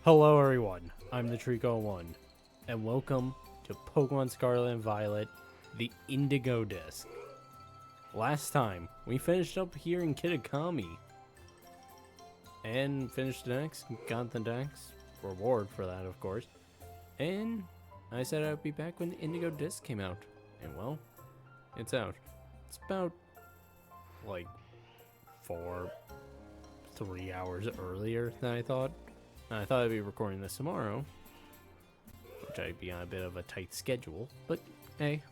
Hello everyone, I'm the Trico1, and welcome to Pokemon Scarlet and Violet, the Indigo Disc. Last time, we finished up here in Kitakami, and finished the next, got the next reward for that, of course, and I said I'd be back when the Indigo Disc came out, and well, it's out. It's about, like, 3 hours earlier than I thought. I thought I'd be recording this tomorrow, which I'd be on a bit of a tight schedule, but hey,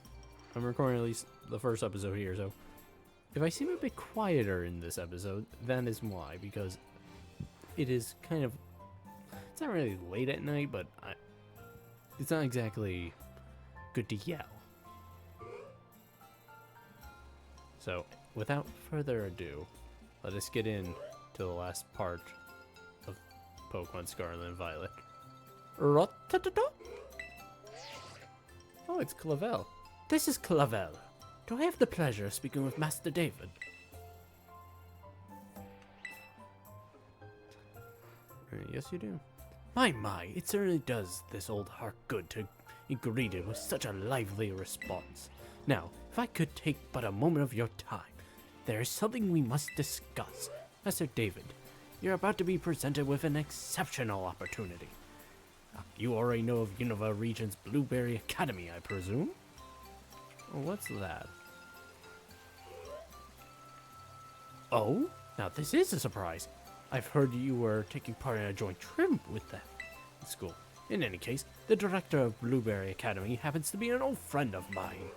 I'm recording at least the first episode here, so if I seem a bit quieter in this episode, that is why, because it is kind of, it's not really late at night, but it's not exactly good to yell. So, without further ado, let us get in to the last part of Pokemon Scarlet and Violet. Rat-ta-ta-ta. Oh, it's Clavel. This is Clavel. Do I have the pleasure of speaking with Master David? Yes, you do. My, it certainly does this old heart good to be greeted with such a lively response. Now, if I could take but a moment of your time, there is something we must discuss. Master David, you're about to be presented with an exceptional opportunity. You already know of Unova Region's Blueberry Academy, I presume? Well, what's that? Oh, now this is a surprise. I've heard you were taking part in a joint trip with them in school. In any case, the director of Blueberry Academy happens to be an old friend of mine.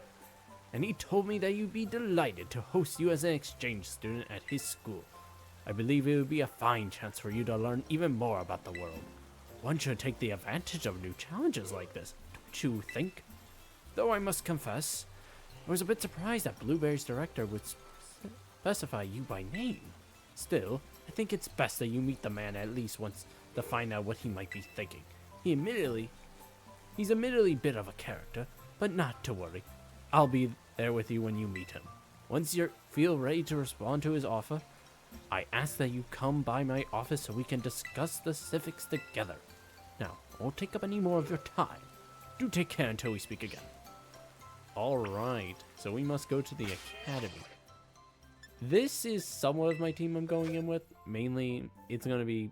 And he told me that you'd be delighted to host you as an exchange student at his school. I believe it would be a fine chance for you to learn even more about the world. One should take the advantage of new challenges like this, don't you think? Though I must confess, I was a bit surprised that Blueberry's director would specify you by name. Still, I think it's best that you meet the man at least once to find out what he might be thinking. He's admittedly a bit of a character, but not to worry. I'll be there with you when you meet him. Once you feel ready to respond to his offer, I ask that you come by my office so we can discuss the specifics together. Now, I won't take up any more of your time. Do take care until we speak again. Alright, so we must go to the academy. This is somewhat of my team I'm going in with. Mainly, it's going to be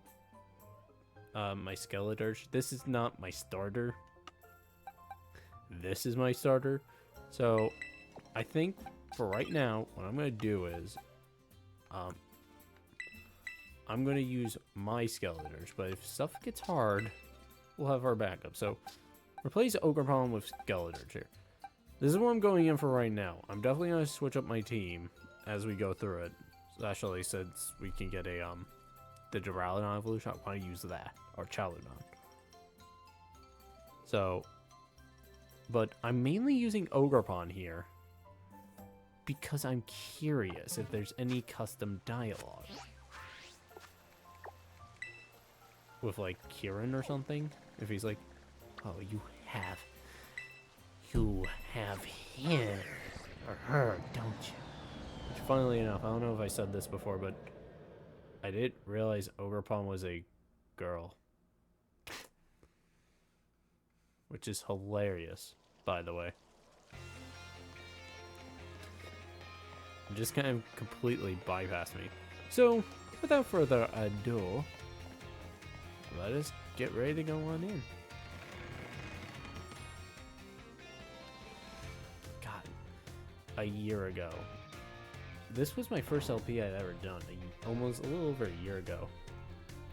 my Skeleturge. This is not my starter. This is my starter. So, I think for right now, what I'm going to do is I'm going to use my Skeleturge, but if stuff gets hard, we'll have our backup. So, replace Ogerpon with Skeleturge here. This is what I'm going in for right now. I'm definitely going to switch up my team as we go through it. Especially since we can get a, the Duraludon evolution, I want to use that, or Chaludon. So, but I'm mainly using Ogerpon here because I'm curious if there's any custom dialogue. With like Kieran or something, if he's like, oh, you have him or her, don't you? Which, funnily enough, I don't know if I said this before, but I didn't realize Ogerpon was a girl, which is hilarious, by the way. Just kind of completely bypassed me. So, without further ado, let us get ready to go on in. God, a year ago. This was my first LP I'd ever done, almost a little over a year ago.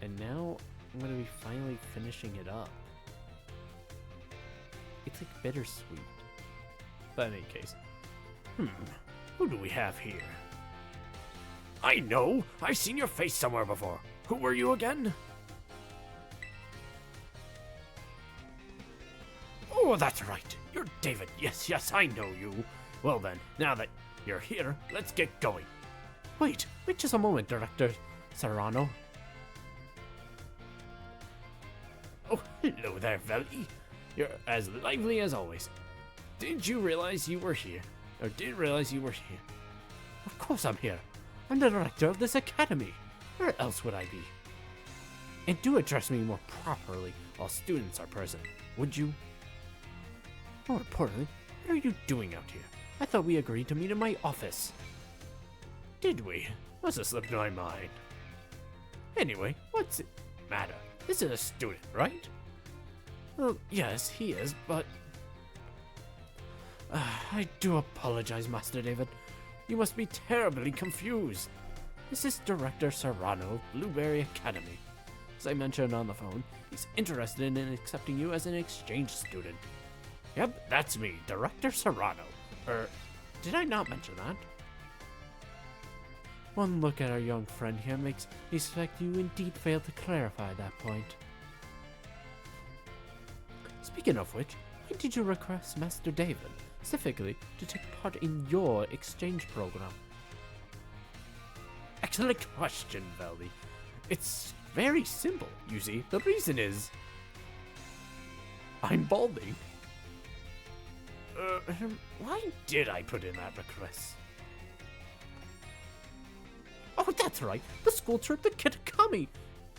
And now I'm going to be finally finishing it up. It's like bittersweet. But in any case, who do we have here? I know! I've seen your face somewhere before. Who were you again? Oh, that's right. You're David. Yes, I know you. Well then, now that you're here, let's get going. Wait just a moment, Director Serrano. Oh, hello there, Veli. You're as lively as always. Didn't realize you were here. Of course I'm here. I'm the director of this academy. Where else would I be? And do address me more properly while students are present, would you? More importantly, what are you doing out here? I thought we agreed to meet in my office. Did we? Must have slipped my mind. Anyway, what's it matter? This is a student, right? Well, yes, he is, but... I do apologize, Master David. You must be terribly confused. This is Director Serrano of Blueberry Academy. As I mentioned on the phone, he's interested in accepting you as an exchange student. Yep, that's me, Director Serrano. Did I not mention that? One look at our young friend here makes me suspect you indeed failed to clarify that point. Speaking of which, why did you request Master David, specifically, to take part in your exchange program? Excellent question, Veldy. It's very simple, you see. The reason is... I'm balding. Why did I put in that request? Oh, that's right. The school trip to Kitakami.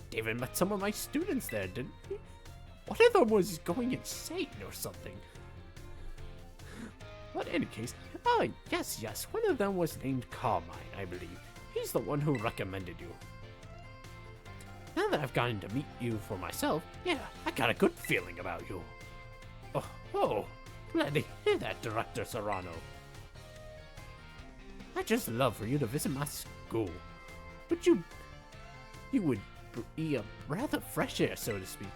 David met some of my students there, didn't he? One of them was going insane or something. But in any case, yes, one of them was named Carmine, I believe. He's the one who recommended you. Now that I've gotten to meet you for myself, yeah, I got a good feeling about you. Oh, glad to hear that, Director Serrano. I'd just love for you to visit my school. But you would be a rather fresh air, so to speak.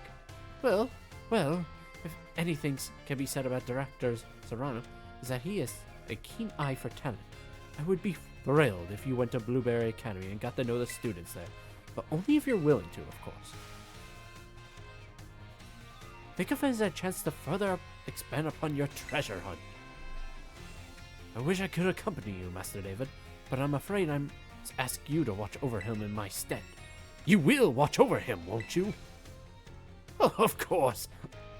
Well, if anything can be said about Director Serrano, is that he has a keen eye for talent. I would be thrilled if you went to Blueberry Academy and got to know the students there, but only if you're willing to, of course. Think of it as a chance to further expand upon your treasure hunt. I wish I could accompany you, Master David, but I'm afraid I'm ask you to watch over him in my stead. You will watch over him, won't you? Oh, of course.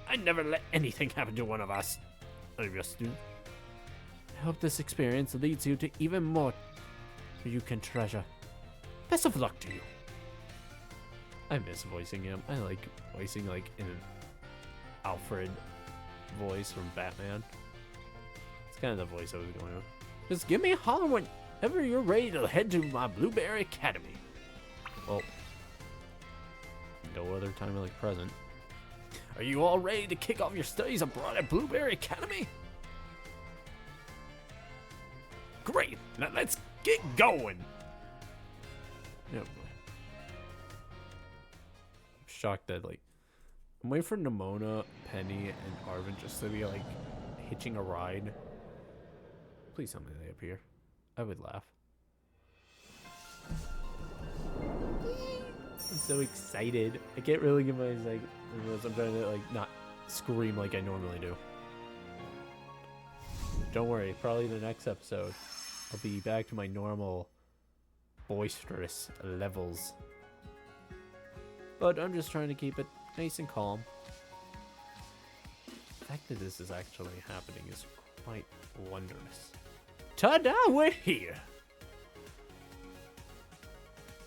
I never let anything happen to one of us. One of your students. I hope this experience leads you to even more you can treasure. Best of luck to you. I miss voicing him. I like voicing like in an Alfred voice from Batman. It's kind of the voice I was going with. Just give me a holler whenever you're ready to head to my Blueberry Academy. Well, no other time like present. Are you all ready to kick off your studies abroad at Blueberry Academy? Great! Now let's get going! Oh boy. I'm shocked that, like, I'm waiting for Nimona, Penny, and Arvin just to be, like, hitching a ride. Please tell me they appear. I would laugh. I'm so excited. I can't really get my, like, I'm trying to, like, not scream like I normally do. Don't worry, probably the next episode, I'll be back to my normal boisterous levels. But I'm just trying to keep it nice and calm. The fact that this is actually happening is quite wondrous. Ta-da, we're here!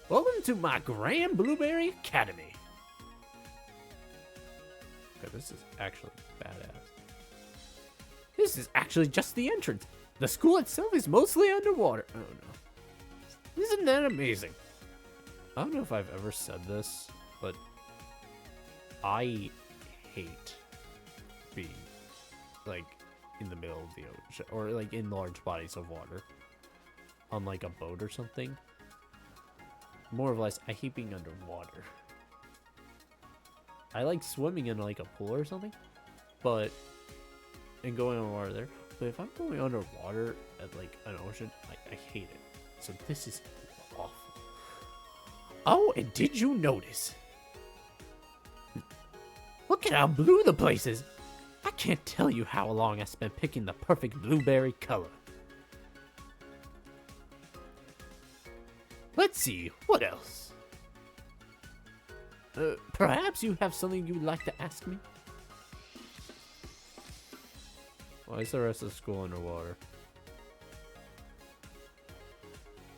Welcome to my Grand Blueberry Academy. Okay, this is actually badass. This is actually just the entrance. The school itself is mostly underwater. Oh no. Isn't that amazing? I don't know if I've ever said this, but I hate being, like, in the middle of the ocean, or, like, in large bodies of water. On, like, a boat or something. More or less, I hate being underwater. I like swimming in, like, a pool or something, but, and going underwater there. But if I'm going underwater at, like, an ocean, I hate it. So this is awful. Oh, and did you notice? Look at how blue the place is. I can't tell you how long I spent picking the perfect blueberry color. Let's see, what else? Perhaps you have something you'd like to ask me? Why is the rest of school underwater?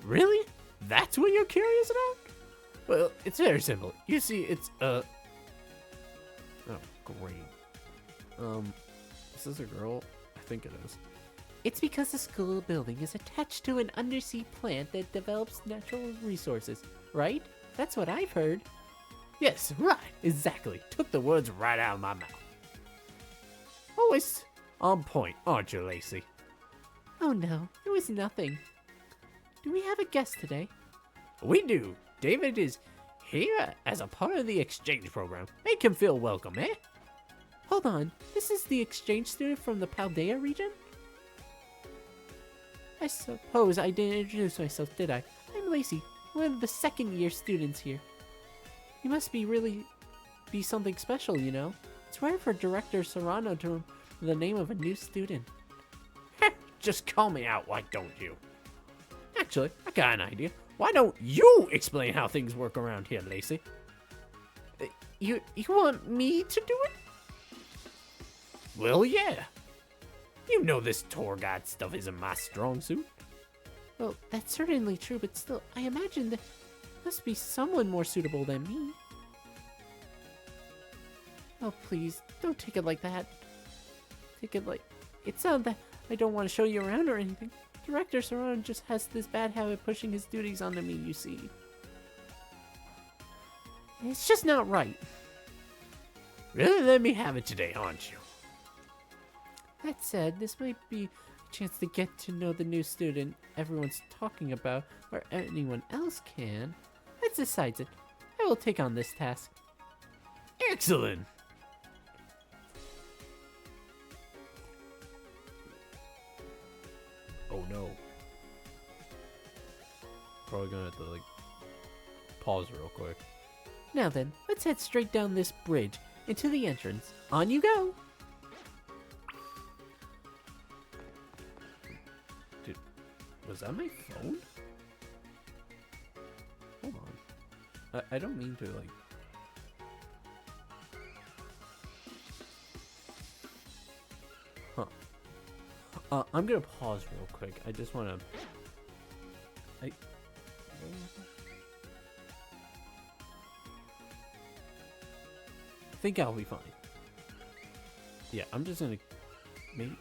Really? That's what you're curious about? Well, it's very simple. You see, it's, oh, great. Is this a girl? I think it is. It's because the school building is attached to an undersea plant that develops natural resources, right? That's what I've heard. Yes, right, exactly. Took the words right out of my mouth. Always on point, aren't you, Lacey? Oh no, it was nothing. Do we have a guest today? We do. David is here as a part of the exchange program. Make him feel welcome, eh? Hold on, this is the exchange student from the Paldea region? I suppose I didn't introduce myself, did I? I'm Lacey, one of the second-year students here. You must be something special, you know? It's rare for Director Serrano to remember the name of a new student. Just call me out, why don't you? Actually, I got an idea. Why don't you explain how things work around here, Lacey? You want me to do it? Well, yeah. You know this tour guide stuff isn't my strong suit. Well, that's certainly true, but still, I imagine there must be someone more suitable than me. Oh, please, don't take it like that. Take it like... It's not that I don't want to show you around or anything. Director Serrano just has this bad habit of pushing his duties onto me, you see. It's just not right. Really let me have it today, aren't you? That said, this might be a chance to get to know the new student everyone's talking about, or anyone else can. That decides it. I will take on this task. Excellent! Oh no. Probably gonna have to, like, pause real quick. Now then, let's head straight down this bridge into the entrance. On you go! Dude, was that my phone? Hold on. I don't mean to, like... Huh. I'm gonna pause real quick. I just wanna... I think I'll be fine. Yeah, I'm just gonna... Maybe...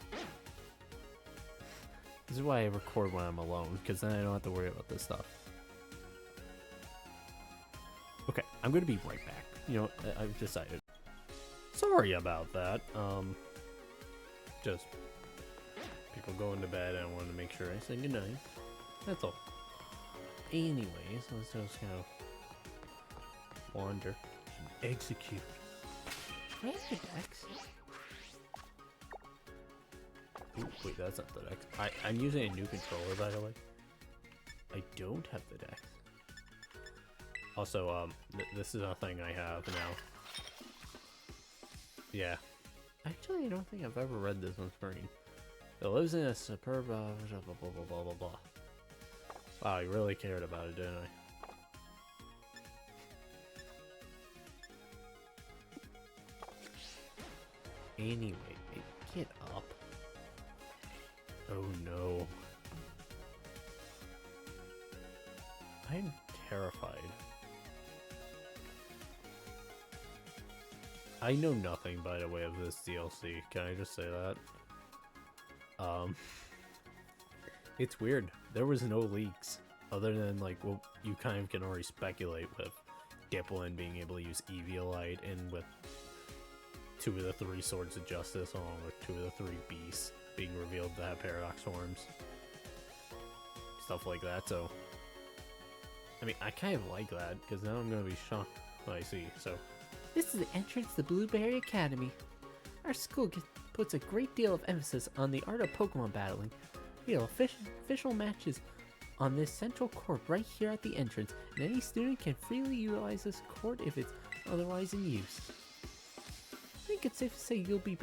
This is why I record when I'm alone, because then I don't have to worry about this stuff. Okay, I'm gonna be right back. You know, I've decided. Sorry about that. Just people going to bed, and I wanted to make sure I said goodnight. That's all. Anyways, let's just kind of wander and execute. Where's the Dex? Ooh, wait, that's not the Dex. I'm using a new controller, by the way. I don't have the Dex. Also, this is a thing I have now. Yeah. Actually, I don't think I've ever read this on screen. It lives in a superb... blah, blah, blah, blah, blah, blah. Wow, I really cared about it, didn't I? Anyway, get up. Oh no. I'm terrified. I know nothing, by the way, of this DLC. Can I just say that? It's weird. There was no leaks, other than, like, what you kind of can already speculate with Diplin being able to use Eviolite, and with 2 of the 3 Swords of Justice, along with 2 of the 3 Beasts being revealed to have Paradox forms. Stuff like that, so... I mean, I kind of like that, because now I'm going to be shocked when I see, so... This is the entrance to Blueberry Academy. Our school puts a great deal of emphasis on the art of Pokemon battling. We have official matches on this central court right here at the entrance, and any student can freely utilize this court if it's otherwise in use. I think it's safe to say you'll be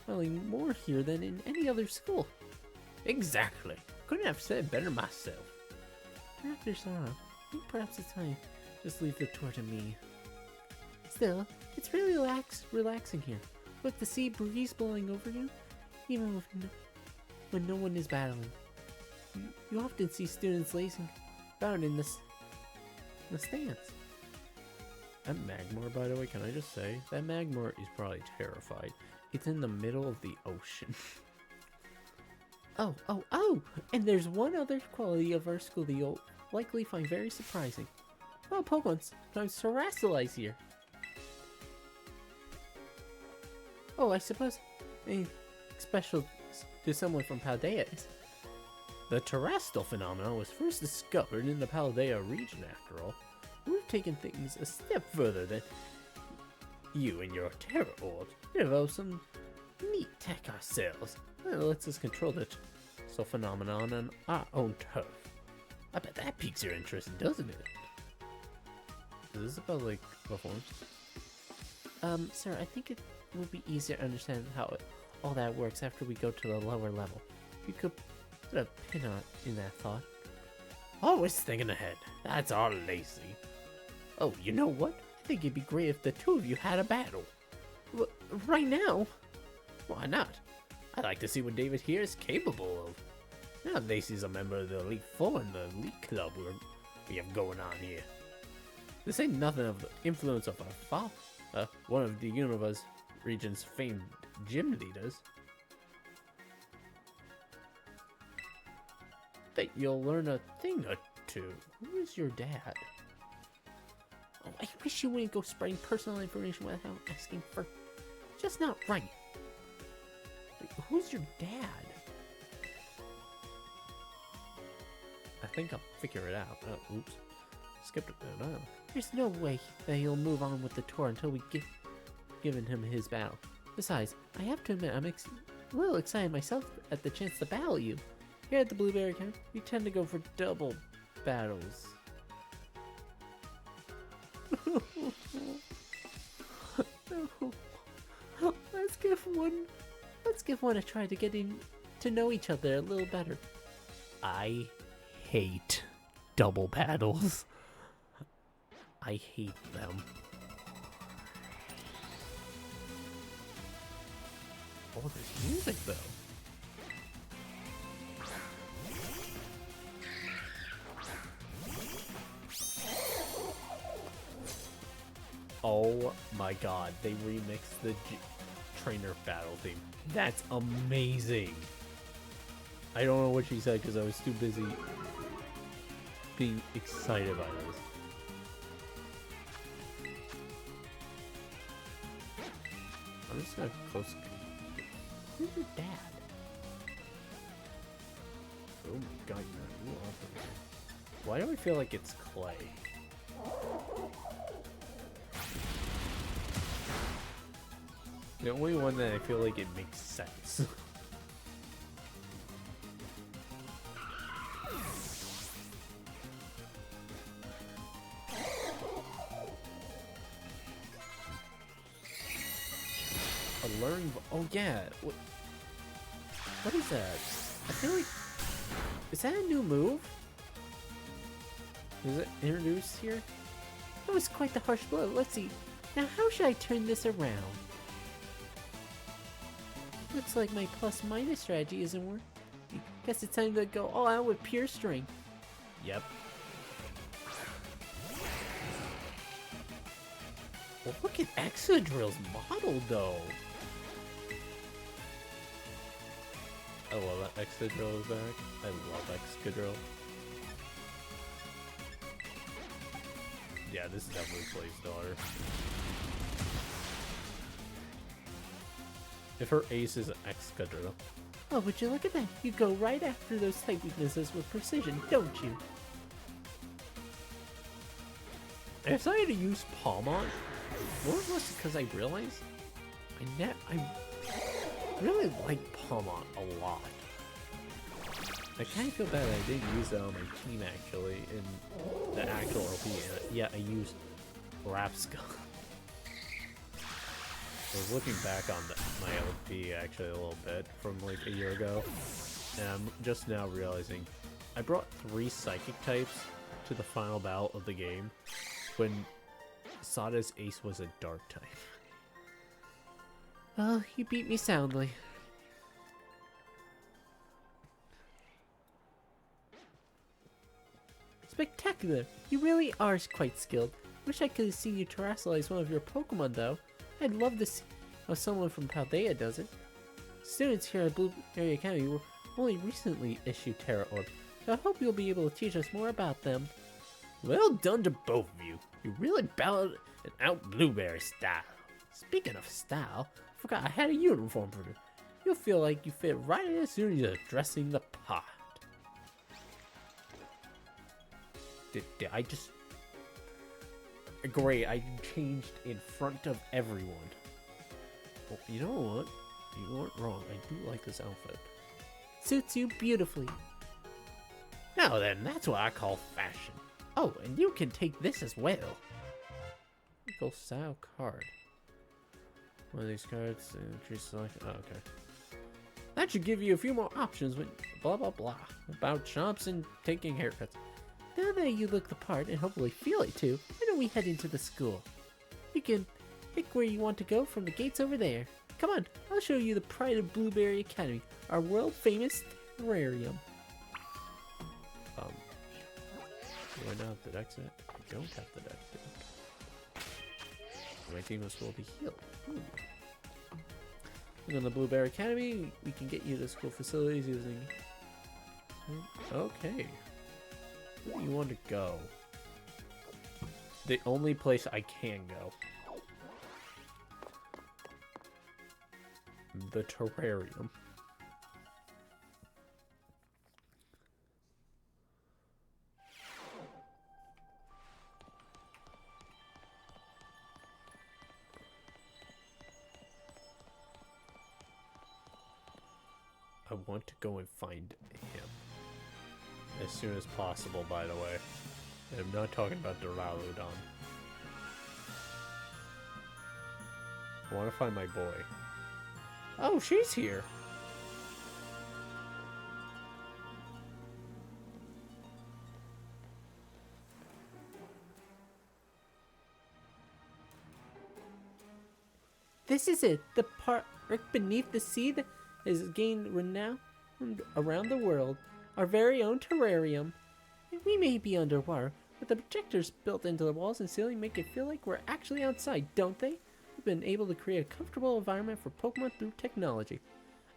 playing more here than in any other school. Exactly. Couldn't have said it better myself. Director Serrano, I think perhaps it's time just leave the tour to me. Still, it's really relaxing here. With the sea breeze blowing over you, even when no one is battling. You often see students lazing about in the stands. That Magmar, by the way, can I just say? That Magmar is probably terrified. It's in the middle of the ocean. Oh! And there's one other quality of our school that you'll likely find very surprising. Oh, Pokemon, sometimes terrestrialize here. Oh, I suppose special to someone from Paldea. The terrestrial phenomenon was first discovered in the Paldea region, after all. We've taken things a step further than you and your Terra Orbs. We developed some neat tech ourselves. That lets us control the terrestrial phenomenon on our own turf. I bet that piques your interest, doesn't it? Is this about, like, performance? Sir, I think it will be easier to understand how all that works after we go to the lower level. If you could put a pin in that thought. Always thinking ahead. That's all lazy. Oh, you know what? I think it'd be great if the two of you had a battle. Right now? Why not? I'd like to see what David here is capable of. Now Lacey's a member of the Elite Four in the Elite Club we have going on here. This ain't nothing of the influence of our father, one of the universe region's famed gym leaders. Bet you'll learn a thing or two. Who is your dad? Oh, I wish you wouldn't go spreading personal information without asking first. Just not right. Wait, who's your dad? I think I'll figure it out. Oh, oops. Skipped a bit. Oh. There's no way that he'll move on with the tour until we given him his battle. Besides, I have to admit I'm a little excited myself at the chance to battle you. Here at the Blueberry Camp, we tend to go for double battles. Let's give one a try to getting to know each other a little better. I hate double battles. I hate them. Oh, there's music though. Oh my god, they remixed the trainer battle theme. That's amazing. I don't know what she said because I was too busy being excited by this. I'm just gonna close. Who's your dad? Oh my god, you're awesome. Why do I feel like it's Clay? The only one that I feel like it makes sense. Oh yeah. What is that? I feel like... Is that a new move? Is it introduced here? That was quite the harsh blow. Let's see. Now how should I turn this around? Looks like my plus-minus strategy isn't working. Guess it's time to go all out with pure strength. Yep. Well, look at Excadrill's model, though. I love that Excadrill is back. I love Excadrill. Yeah, this is definitely Clay's daughter. If her ace is Excadrill. Oh, would you look at that? You go right after those type weaknesses with precision, don't you? If I had to use Palmont, more or less because I realized I really like Palmont a lot. I kind of feel bad that I didn't use that on my team actually in the actual LP, and yeah, I used Rapska. I was looking back on my LP actually a little bit from like a year ago, and I'm just now realizing I brought 3 psychic types to the final battle of the game when Sada's ace was a dark type. Well, you beat me soundly. Spectacular! You really are quite skilled. Wish I could have seen you terrestrialize one of your Pokemon, though. I'd love to see how someone from Paldea does it. Students here at Blueberry Academy were only recently issued Terra Orbs, so I hope you'll be able to teach us more about them. Well done to both of you. You really bellowed and out Blueberry style. Speaking of style, I forgot I had a uniform for you. You'll feel like you fit right in as soon as you're dressing the pot. Did I just... Great, I changed in front of everyone. Well, you know what? You weren't wrong. I do like this outfit. Suits you beautifully. Now then, that's what I call fashion. Oh, and you can take this as well. Go style card. One of these cards, choose select. Oh, okay. That should give you a few more options when blah blah blah about shops and taking haircuts. Now that you look the part and hopefully feel it too, why don't we head into the school? You can pick where you want to go from the gates over there. Come on, I'll show you the pride of Blueberry Academy, our world famous terrarium. Do I not have the deck set? I don't have the deck set. My team is full to heal. And on the Blueberry Academy, we can get you to school facilities using... Okay. Where do you want to go? The only place I can go. The terrarium. I want to go and find him as soon as possible, by the way. I'm not talking about Duraludon. I want to find my boy. Oh, she's here. This is it, the park beneath the sea that has gained renown around the world. Our very own terrarium. We may be underwater, but the projectors built into the walls and ceiling make it feel like we're actually outside, don't they? We've been able to create a comfortable environment for Pokemon through technology.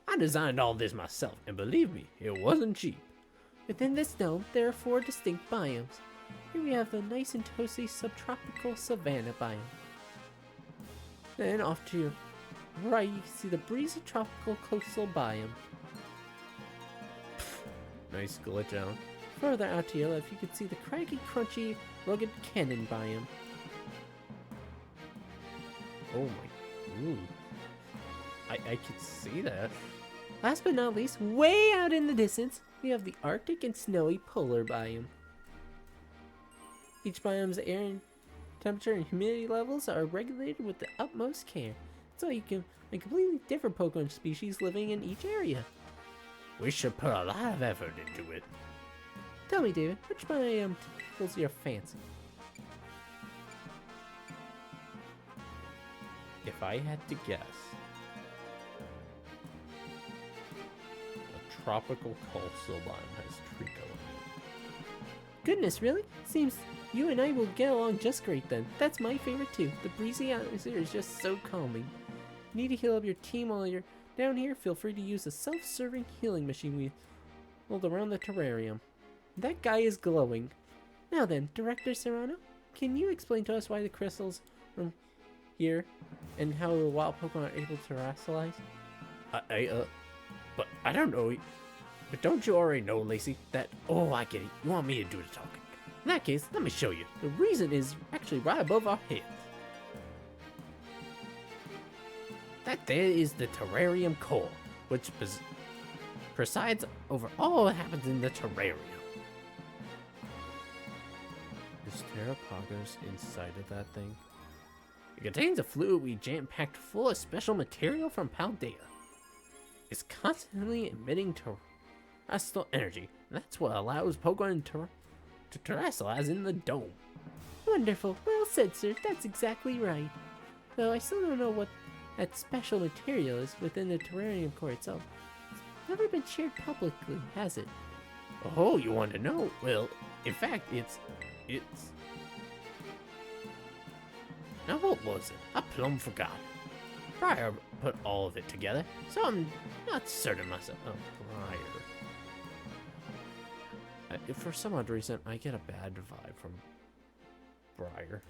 I designed all this myself, and believe me, it wasn't cheap. Within this dome, there are 4 distinct biomes. Here we have the nice and toasty subtropical savanna biome. Then off to your right, you can see the breezy tropical coastal biome. Nice glitch out. Further out to your left, you can see the craggy, crunchy, rugged cannon biome. Oh my, ooh. I can see that. Last but not least, way out in the distance, we have the Arctic and snowy polar biome. Each biome's air and temperature and humidity levels are regulated with the utmost care, so you can make completely different Pokemon species living in each area. We should put a lot of effort into it. Tell me, David, which biome tickles your fancy? If I had to guess, a tropical coastal biome has Trico. Goodness, really? Seems you and I will get along just great then. That's my favorite too. The breezy atmosphere is just so calming. Need to heal up your team while you're down here? Feel free to use the self-serving healing machine we hold around the terrarium. That guy is glowing. Now then, Director Serrano, can you explain to us why the crystals from here and how the wild Pokemon are able to terrestrialize? But I don't know. But don't you already know, Lacey, that... Oh, I get it. You want me to do the talking. In that case, let me show you. The reason is actually right above our heads. That there is the terrarium core, which presides over all that happens in the terrarium. Is Terrapagos inside of that thing? It contains a fluid we jam-packed full of special material from Paldea. It's constantly emitting terrestrial energy, and that's what allows Pokemon to terrestrialize in the dome. Wonderful. Well said, sir. That's exactly right. Though I still don't know what that special material is within the terrarium core itself. It's never been shared publicly, has it? Oh, you want to know? Well, in fact, it's Now what was it? I plumb forgot. Briar put all of it together, so I'm not certain myself. Oh, Briar. For some odd reason, I get a bad vibe from Briar.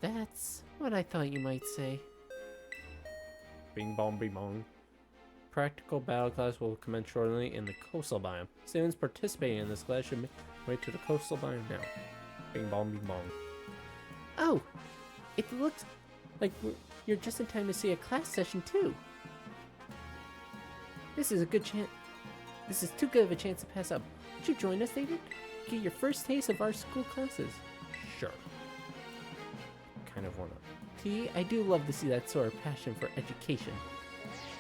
That's what I thought you might say. Bing bong, bing bong. Practical battle class will commence shortly in the coastal biome. Students participating in this class should make way to the coastal biome now. Bing bong, bing bong. Oh, it looks like you're just in time to see a class session too. This is a good chance. This is too good of a chance to pass up. Would you join us, David? Get your first taste of our school classes. Sure. Kind of wanna. T, I do love to see that sort of passion for education.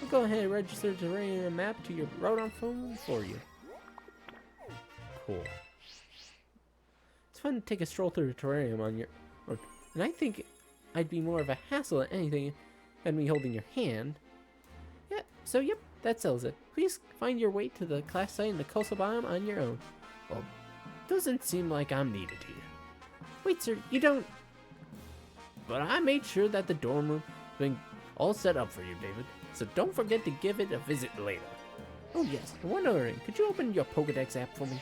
I'll go ahead and register the terrain map to your Rodon phone for you. Cool. It's fun to take a stroll through the terrarium on your own, and I think I'd be more of a hassle than anything than me holding your hand. Yep, that settles it. Please find your way to the class site in the coastal biome on your own. Well, doesn't seem like I'm needed here. Wait, sir, you don't... But I made sure that the dorm room has been all set up for you, David. So don't forget to give it a visit later. Oh yes, and one other thing. Could you open your Pokedex app for me?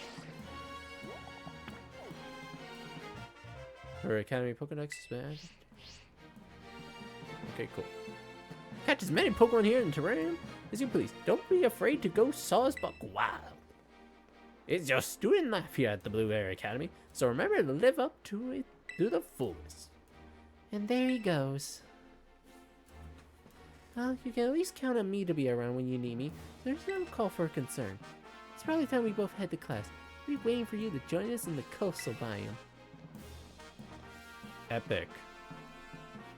Her Academy Pokedex is bad. Okay, cool. Catch as many Pokemon here in Terrarium as you please. Don't be afraid to go Sawsbuck wild. It's your student life here at the Blueberry Academy, so remember to live up to it to the fullest. And there he goes. Well, you can at least count on me to be around when you need me. There's no call for concern. It's probably time we both head to class. We'll be waiting for you to join us in the coastal biome. Epic.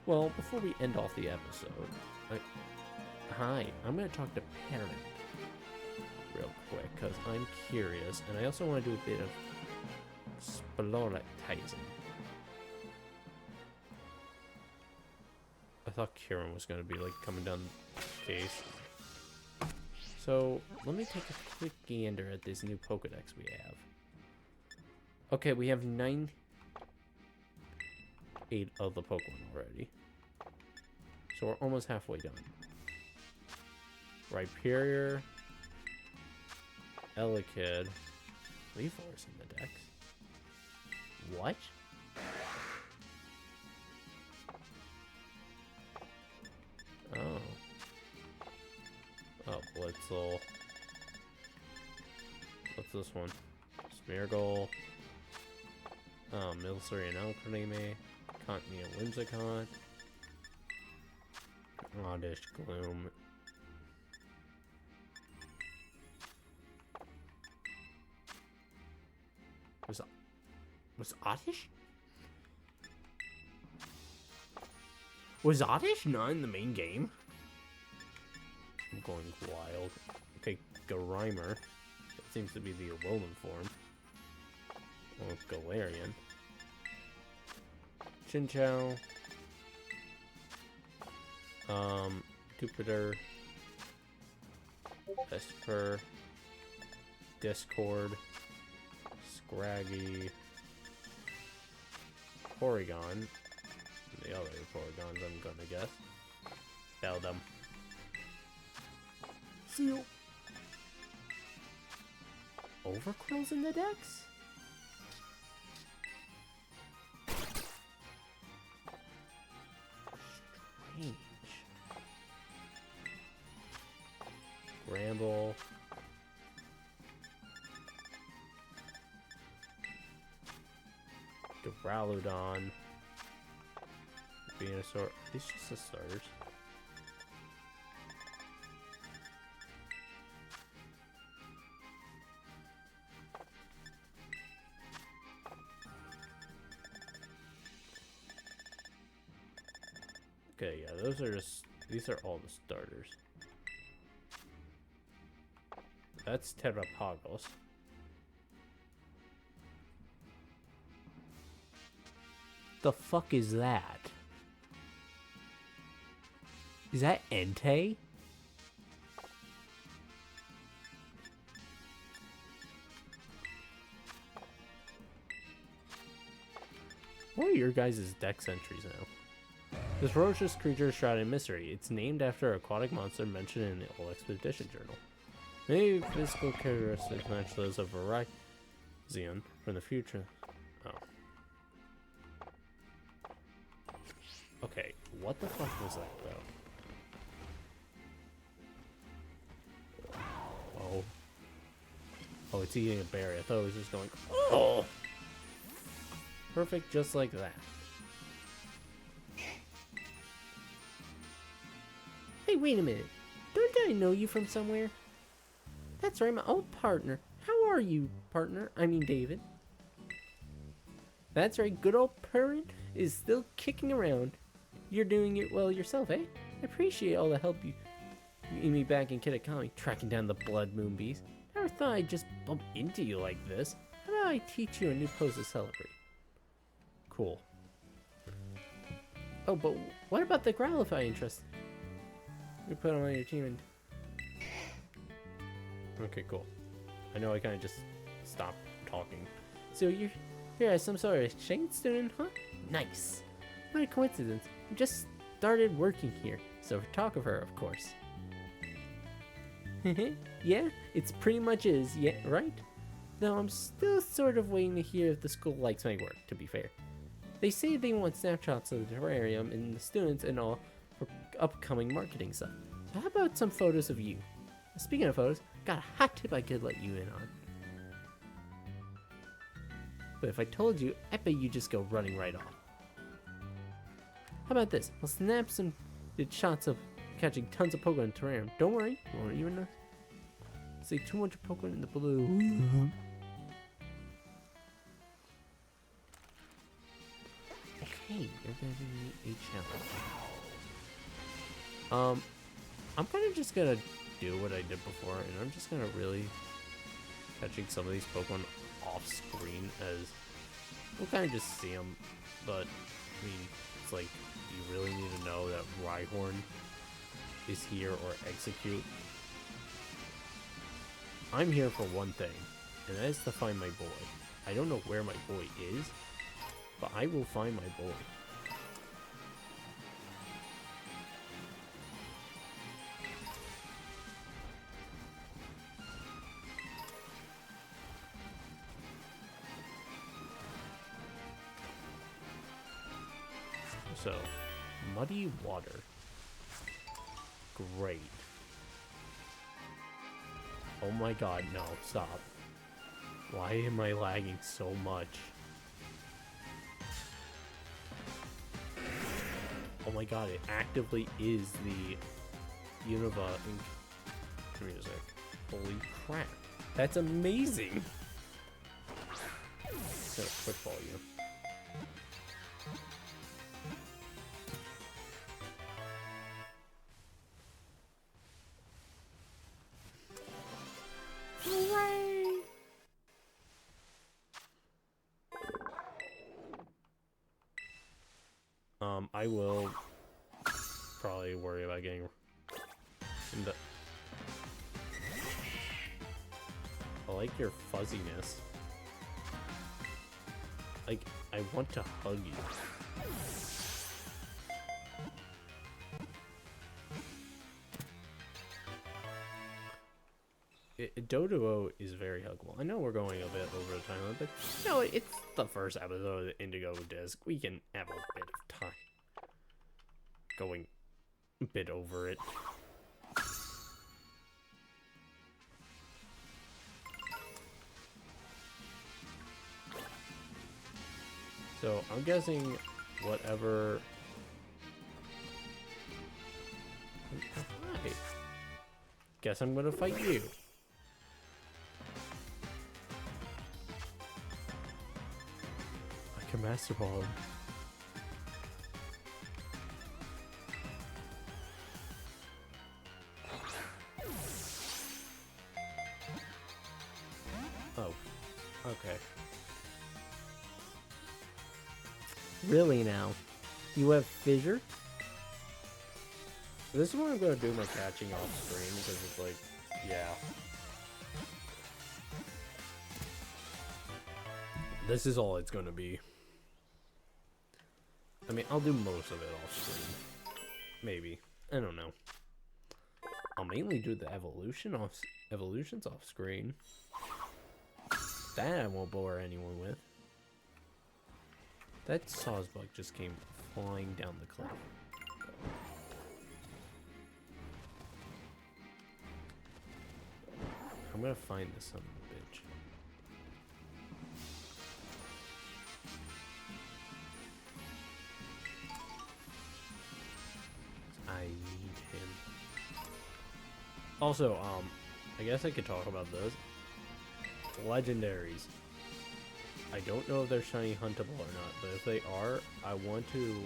Well, before we end off the episode, hi, I'm going to talk to Parent real quick, because I'm curious, and I also want to do a bit of sploratizing. I thought Kieran was going to be, like, coming down the case. So, let me take a quick gander at this new Pokedex we have. Okay, we have 8 of the Pokemon already. So we're almost halfway done. Rhyperior, Elekid, Leaforce in the dex. What? Oh. Oh, Blitzel. What's this one? Smeargle. Milcery and Alcremie. Contnea Whimsicott. Oddish Gloom. Was Oddish? Was Oddish not in the main game? I'm going wild. Okay, Grimer. That seems to be the Alolan form. Or Galarian. Chinchou. Jupiter. Vesper. Discord. Scraggy. Porygon. The other Porygons, I'm gonna guess. Beldum. Seal. Overquill's in the dex? Strange. Gramble. Duraludon. Venusaur. These just the starters. Okay, yeah, those are just, these are all the starters. That's Terrapagos. The fuck is that? Is that Entei? What are your guys' dex entries now? This ferocious creature is shrouded in mystery. It's named after an aquatic monster mentioned in the old expedition journal. Many physical characteristics match those of Virizion from the future. Oh. Okay, what the fuck was that, though? Oh. Oh, it's eating a berry. I thought it was just going, oh! Perfect, just like that. Hey, wait a minute. Don't I know you from somewhere? That's right, my old partner. How are you, partner? I mean, David. That's right, good old Perrin is still kicking around. You're doing it well yourself, eh? I appreciate all the help you gave me back in Kitakami, tracking down the Blood Moon Beast. Never thought I'd just bump into you like this. How about I teach you a new pose to celebrate? Cool. Oh, but what about the Growlify interest? You put him on your team and... Okay, cool. I know I kind of just stopped talking. So you're here as some sort of exchange student, huh? Nice. What a coincidence. I just started working here. So photographer, of course. Yeah, it's pretty much is, yeah, right? Though I'm still sort of waiting to hear if the school likes my work, to be fair. They say they want snapshots of the terrarium and the students and all for upcoming marketing stuff. So how about some photos of you? Speaking of photos, got a hot tip I could let you in on. But if I told you, I bet you just go running right off. How about this? I'll snap some shots of catching tons of Pokemon in terrarium. Don't worry, you won't even know. See 200 Pokemon in the blue. Okay, you're gonna give me a challenge. I'm kind of just gonna do what I did before, and I'm just gonna really catching some of these Pokemon off screen, as we'll kind of just see them. But I mean, it's like, you really need to know that Rhyhorn is here or execute. I'm here for one thing, and that is to find my boy. I don't know where my boy is, but I will find my boy. So, muddy water. Great. Oh my god, no, stop. Why am I lagging so much? Oh my god, it actively is the Unova Inc. music. Holy crap. That's amazing! Got a quick volume. I will probably worry about getting in the... I like your fuzziness. Like, I want to hug you. Doduo is very huggable. I know we're going a bit over the time limit, but no, it's the first episode of the Indigo disc. We can have a bit of time going a bit over it. So I'm guessing whatever. Hi. Guess I'm gonna fight you. I can Master Ball him. Oh, okay. Really now? You have Fissure? This is what I'm gonna do my catching off screen, because it's like, yeah. This is all it's gonna be. I mean, I'll do most of it off screen. Maybe. I don't know. I'll mainly do the evolutions off screen. That I won't bore anyone with. That Sawsbug just came flying down the cliff. I'm gonna find this son of a bitch. I need him. Also, I guess I could talk about those. Legendaries. I don't know if they're shiny huntable or not, but if they are, I want to...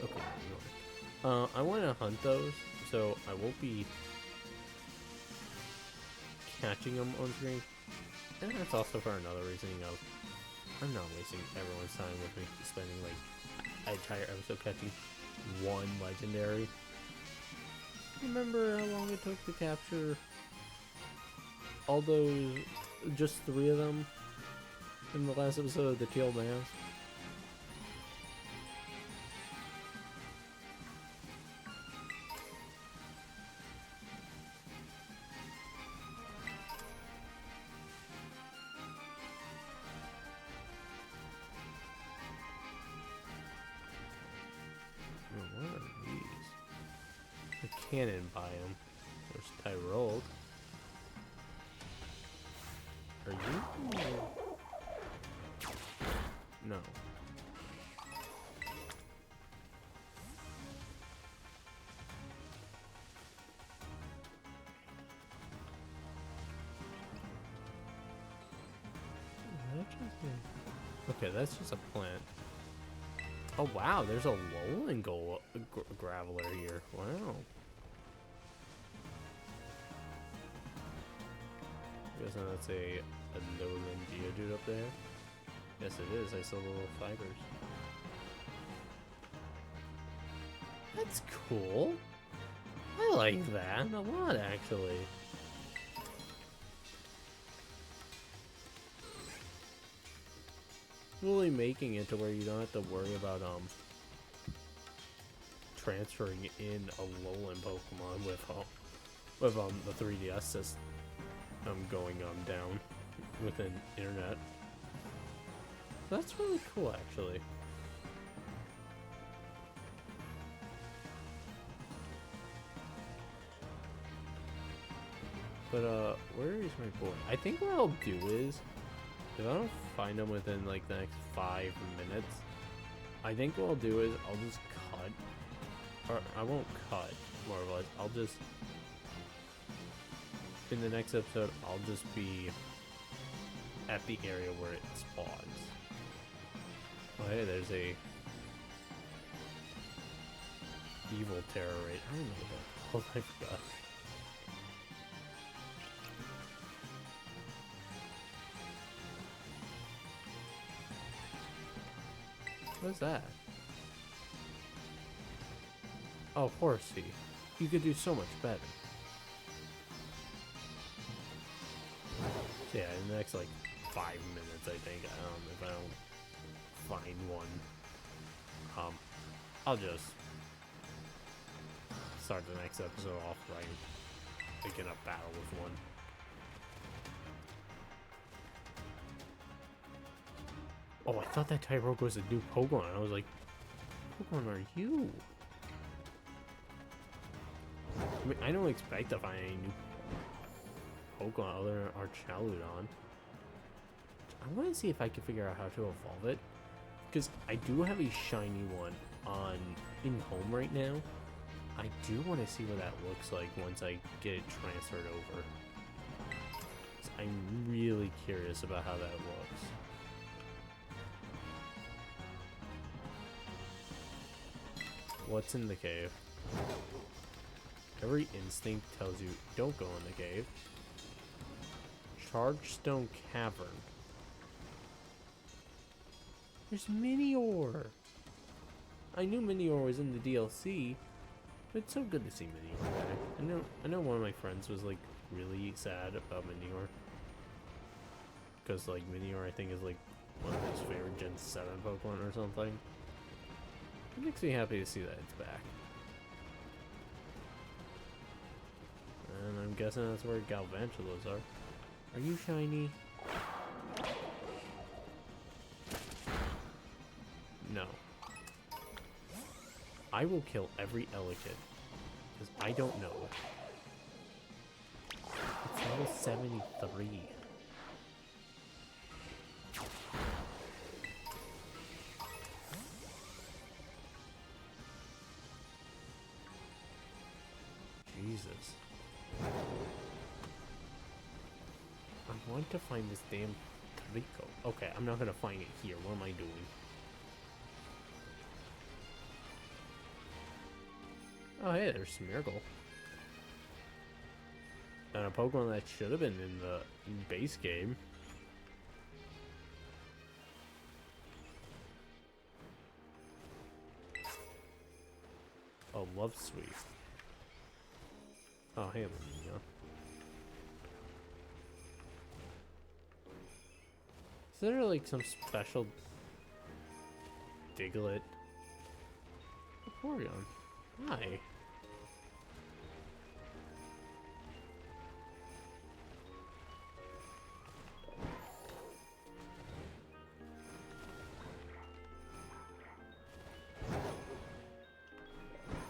Okay, I want to hunt those, so I won't be catching them on screen. And that's also for another reason, you know, I'm not wasting everyone's time with me spending like an entire episode catching one legendary. Remember how long it took to capture all those, just 3 of them in the last episode of the Teal Mask? What are these? The cannon biome. There's Tyrol. Are you? No. Okay, that's just a plant. Oh wow, there's a Lowland Graveler here. Wow. I guess that's a Lowland Geodude up there. Yes it is, I saw the little fibers. That's cool. I like that a lot actually. Really making it to where you don't have to worry about transferring in a Lowland Pokemon with the 3DS system going down within internet. That's really cool actually. But where is my boy? I think what I'll do is, if I don't find him within like the next 5 minutes, I think what I'll do is I'll just cut, or I won't cut, more or less, I'll just, in the next episode, I'll just be at the area where it spawns. Oh hey, there's a evil terror rate. I don't know what that, oh my god. What's that? Oh, Horsey. You could do so much better. So yeah, in the next like 5 minutes, I think, if I don't find one, I'll just start the next episode off like picking up battle with one. Oh, I thought that Tyrogue was a new Pokemon. I was like, what Pokemon are you? I mean, I don't expect to find any new Pokemon other than Archaludon. I want to see if I can figure out how to evolve it, because I do have a shiny one in home right now. I do want to see what that looks like once I get it transferred over. So I'm really curious about how that looks. What's in the cave? Every instinct tells you don't go in the cave. Chargestone Cavern. There's Minior. I knew Minior was in the DLC, but it's so good to see Minior back. I know one of my friends was like really sad about Minior, because like Minior I think is like one of his favorite Gen 7 Pokemon or something. It makes me happy to see that it's back. And I'm guessing that's where Galvantulas are. Are you shiny? No. I will kill every Elekid. Because I don't know. It's level 73. Jesus. I want to find this damn Trico. Okay, I'm not gonna find it here. What am I doing? Oh, hey, there's Smeargle. And a Pokemon that should have been in the base game. Oh, Love Sweet. Oh, hey, Lamina. Is there like some special Diglett? Porygon. Hi.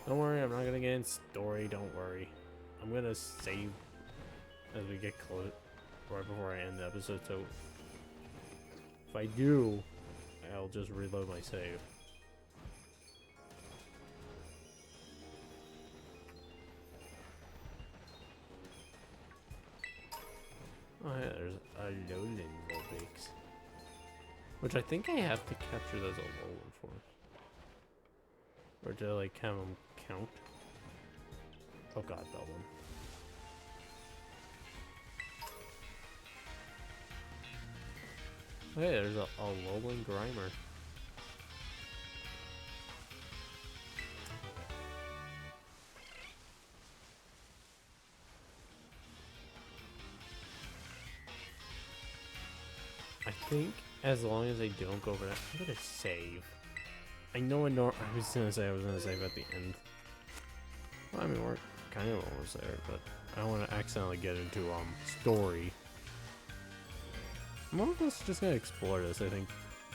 Don't worry, I'm not gonna get in story, don't worry. I'm gonna save as we get close, right before I end the episode, so if I do, I'll just reload my save. Oh yeah, there's a Alolan Vulpix. Which I think I have to capture those Alolan forms. Or to like have them count. Oh god, Belvin. Oh yeah, there's a Alolan Grimer. I think as long as I don't go over that, I'm gonna save. I know I was gonna say at the end. Well, I mean, we're kind of almost there, but I don't want to accidentally get into story. More of us just gonna explore this, I think,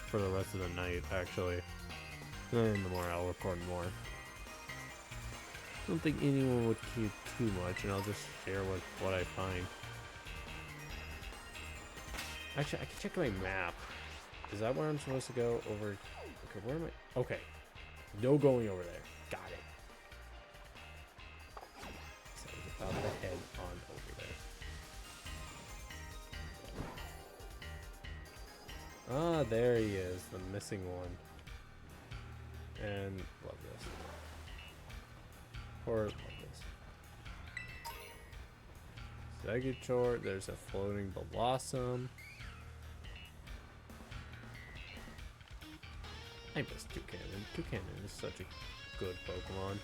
for the rest of the night, actually. And then in the morning, I'll record more. I don't think anyone would care too much, and I'll just share what I find. Actually, I can check my map. Is that where I'm supposed to go? Over... Okay, where am I? Okay. No going over there. Got it. So I was about to head on over there. Ah, there he is. The missing one. And love this. Or love this. Zeguchor. There's a floating Blossom. I miss Toucannon. Toucannon is such a good Pokemon.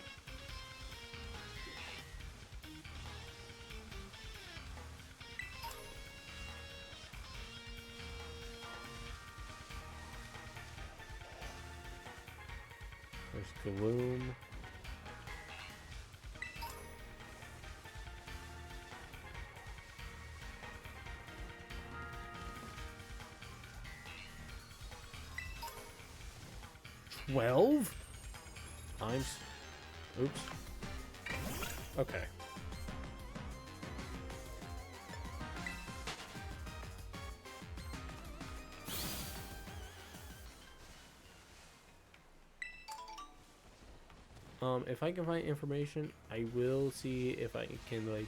There's Gloom. $12 times. Oops. Okay. If I can find information, I will see if I can, like,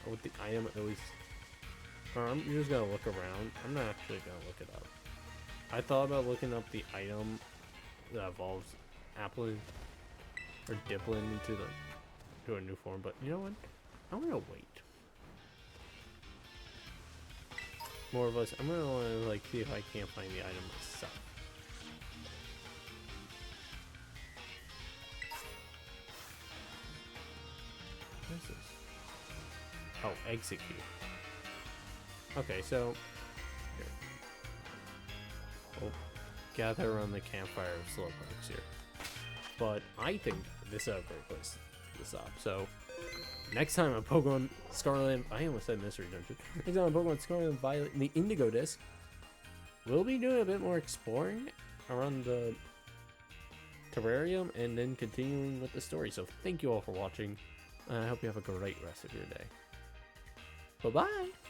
with the item at least. Or I'm just gonna look around. I'm not actually gonna look it up. I thought about looking up the item that evolves Applin or Diplin to a new form, but you know what? I'm gonna wait. More of us. I'm gonna want to like see if I can't find the item myself. What is this? Oh, execute. Okay, so here. gather around the campfire of Slowpokes here. But I think this is a great place to stop. So, next time on Pokemon Scarlet, I almost said Mystery Dungeon. Next time on Pokemon Scarlet and Violet and the Indigo Disc, we'll be doing a bit more exploring around the terrarium and then continuing with the story. So, thank you all for watching. I hope you have a great rest of your day. Bye-bye!